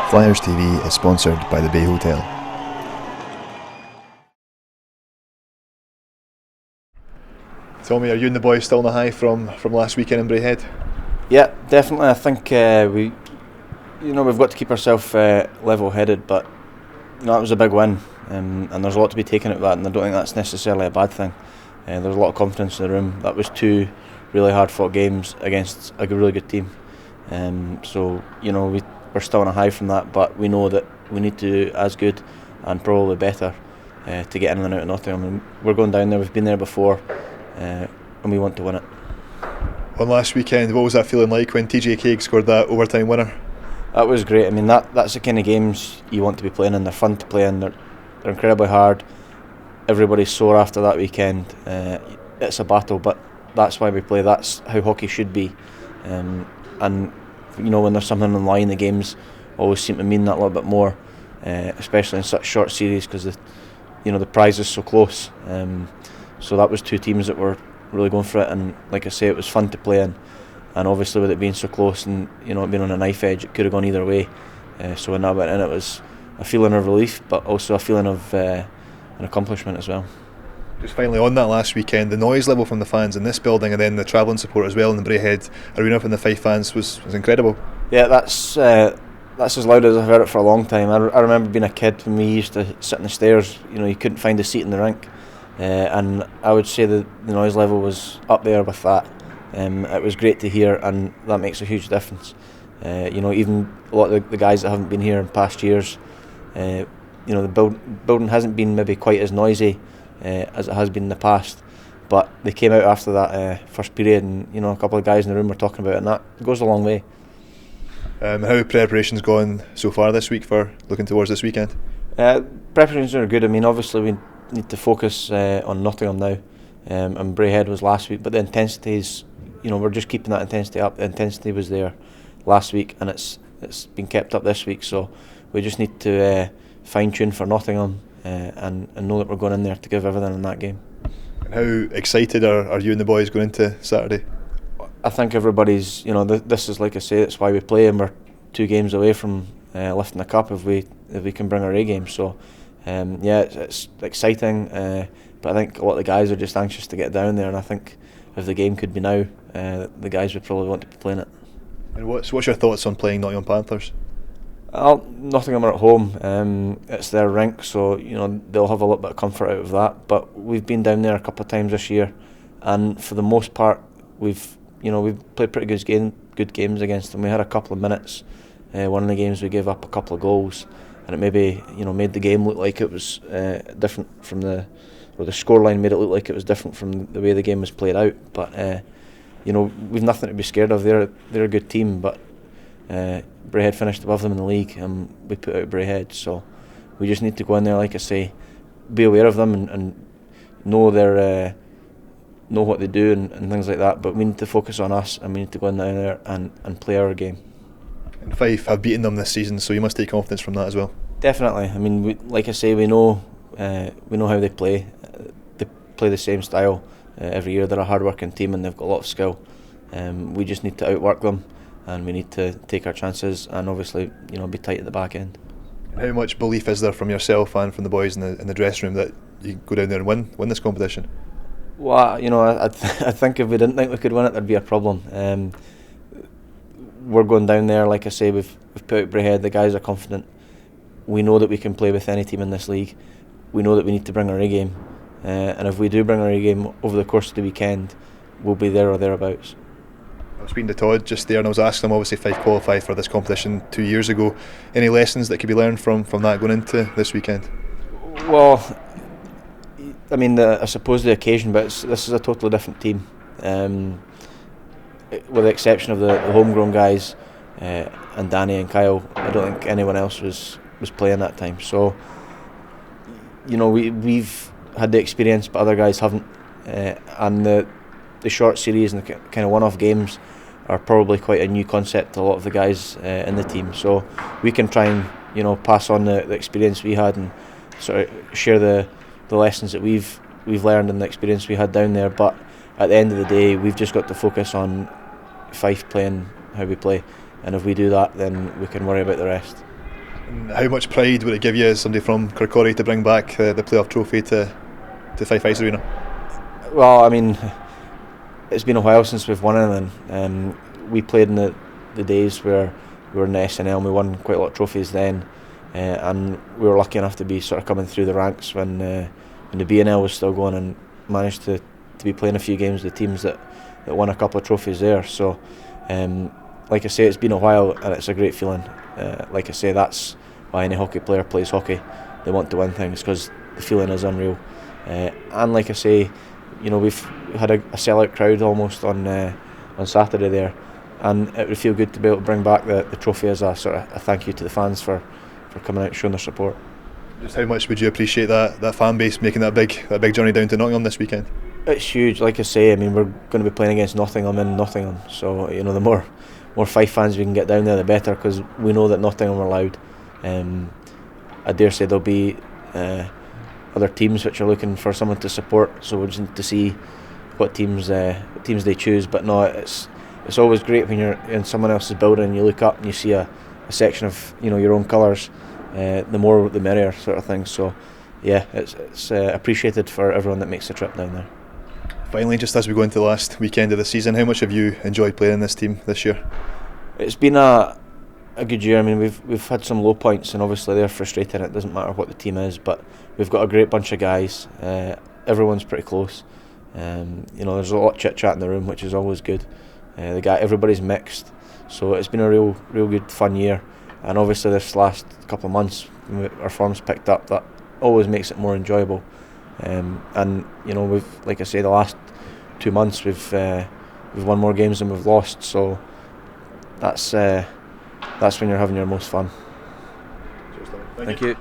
Flyers TV is sponsored by the Bay Hotel. Tommy, are you and the boys still on the high from last weekend in Braehead? Yeah, definitely. I think we've got to keep ourselves level-headed, but that was a big win, and there's a lot to be taken out of that, and I don't think that's necessarily a bad thing. There's a lot of confidence in the room. That was two really hard-fought games against a really good team. We're still on a high from that, but we know that we need to do as good and probably better to get in and out of Nottingham. And we're going down there. We've been there before, and we want to win it. On last weekend, what was that feeling like when TJ Craig scored that overtime winner? That was great. I mean, that's the kind of games you want to be playing in. They're fun to play in. They're incredibly hard. Everybody's sore after that weekend. It's a battle, but that's why we play. That's how hockey should be. And when there's something on the line, the games always seem to mean that a little bit more, especially in such short series, because the prize is so close. So that was two teams that were really going for it, and like I say, it was fun to play in. And obviously, with it being so close and it being on a knife edge, it could have gone either way. So when that went in, it was a feeling of relief, but also a feeling of an accomplishment as well. Just finally on that last weekend, the noise level from the fans in this building and then the travelling support as well in the Braehead arena from the Fife fans was incredible. Yeah, that's as loud as I've heard it for a long time. I remember being a kid when we used to sit in the stairs. You couldn't find a seat in the rink, and I would say that the noise level was up there with that. It was great to hear, and that makes a huge difference. Even a lot of the guys that haven't been here in past years, the building hasn't been maybe quite as noisy as it has been in the past, but they came out after that first period, and a couple of guys in the room were talking about it, and that goes a long way. How have preparations gone so far this week for looking towards this weekend? Preparations are good. I mean, obviously we need to focus on Nottingham now, and Braehead was last week, but the intensity is, we're just keeping that intensity up. The intensity was there last week, and it's been kept up this week, so we just need to fine tune for Nottingham and know that we're going in there to give everything in that game. And how excited are you and the boys going into Saturday? I think everybody's, this is, like I say, it's why we play, and we're 2 games away from lifting the cup if we can bring our A game. So it's exciting, but I think a lot of the guys are just anxious to get down there, and I think if the game could be now, the guys would probably want to be playing it. And what's your thoughts on playing Nottingham Panthers? Nottingham are at home. It's their rink, so they'll have a little bit of comfort out of that. But we've been down there a couple of times this year, and for the most part, we've played pretty good games against them. We had a couple of minutes. One of the games we gave up a couple of goals, and it maybe made the game look like it was different from the scoreline made it look like it was different from the way the game was played out. But we've nothing to be scared of. They're a good team, but Braehead finished above them in the league, and we put out Braehead. So we just need to go in there, like I say, be aware of them and know their know what they do and things like that. But we need to focus on us, and we need to go in there and play our game. And Fife have beaten them this season, so you must take confidence from that as well. Definitely. I mean, like I say, we know how they play. They play the same style every year. They're a hard-working team, and they've got a lot of skill. We just need to outwork them, and we need to take our chances, and obviously, be tight at the back end. How much belief is there from yourself and from the boys in the dressing room that you go down there and win this competition? Well, I think if we didn't think we could win it, there'd be a problem. We're going down there, like I say, we've put out Braehead. The guys are confident. We know that we can play with any team in this league. We know that we need to bring our A game, and if we do bring our A game over the course of the weekend, we'll be there or thereabouts. I was speaking to Todd just there, and I was asking him, obviously Fife qualified for this competition 2 years ago. Any lessons that could be learned from that going into this weekend? Well, I mean, I suppose the occasion, but this is a totally different team. With the exception of the homegrown guys and Danny and Kyle, I don't think anyone else was playing that time. So, we've had the experience, but other guys haven't. And the short series and the kind of one-off games are probably quite a new concept to a lot of the guys in the team. So we can try and pass on the experience we had and sort of share the lessons that we've learned and the experience we had down there. But at the end of the day, we've just got to focus on Fife playing how we play, and if we do that, then we can worry about the rest. And how much pride would it give you as somebody from Kirkcaldy to bring back the playoff trophy to Fife Ice Arena? Well, I mean, it's been a while since we've won anything. We played in the days where we were in the SNL and we won quite a lot of trophies then, and we were lucky enough to be sort of coming through the ranks when the BNL was still going, and managed to be playing a few games with the teams that won a couple of trophies there. So like I say, it's been a while and it's a great feeling. Like I say, that's why any hockey player plays hockey. They want to win things because the feeling is unreal. And like I say, you know, we've had a sellout crowd almost on Saturday there, and it would feel good to be able to bring back the trophy as a sort of a thank you to the fans for coming out and showing their support. Just how much would you appreciate that fan base making that big journey down to Nottingham this weekend? It's huge. Like I say, I mean, we're going to be playing against Nottingham in Nottingham, so you know, the more Fife fans we can get down there, the better, because we know that Nottingham are loud. I dare say there'll be other teams which are looking for someone to support, so we'll just need to see what teams they choose. But no, it's always great when you're in someone else's building and you look up and you see a section of, you know, your own colours. The more the merrier, sort of thing. So yeah, it's appreciated for everyone that makes the trip down there. Finally, just as we go into the last weekend of the season, how much have you enjoyed playing in this team this year? It's been a good year. I mean, we've had some low points, and obviously they're frustrating. It doesn't matter what the team is, but we've got a great bunch of guys. Everyone's pretty close. You know, there's a lot of chit chat in the room, which is always good. Everybody's mixed, so it's been a real good fun year. And obviously this last couple of months, our form's picked up. That always makes it more enjoyable. And you know, we've, like I say, the last 2 months we've won more games than we've lost. So that's when you're having your most fun. Cheers, Tommy. Thank you.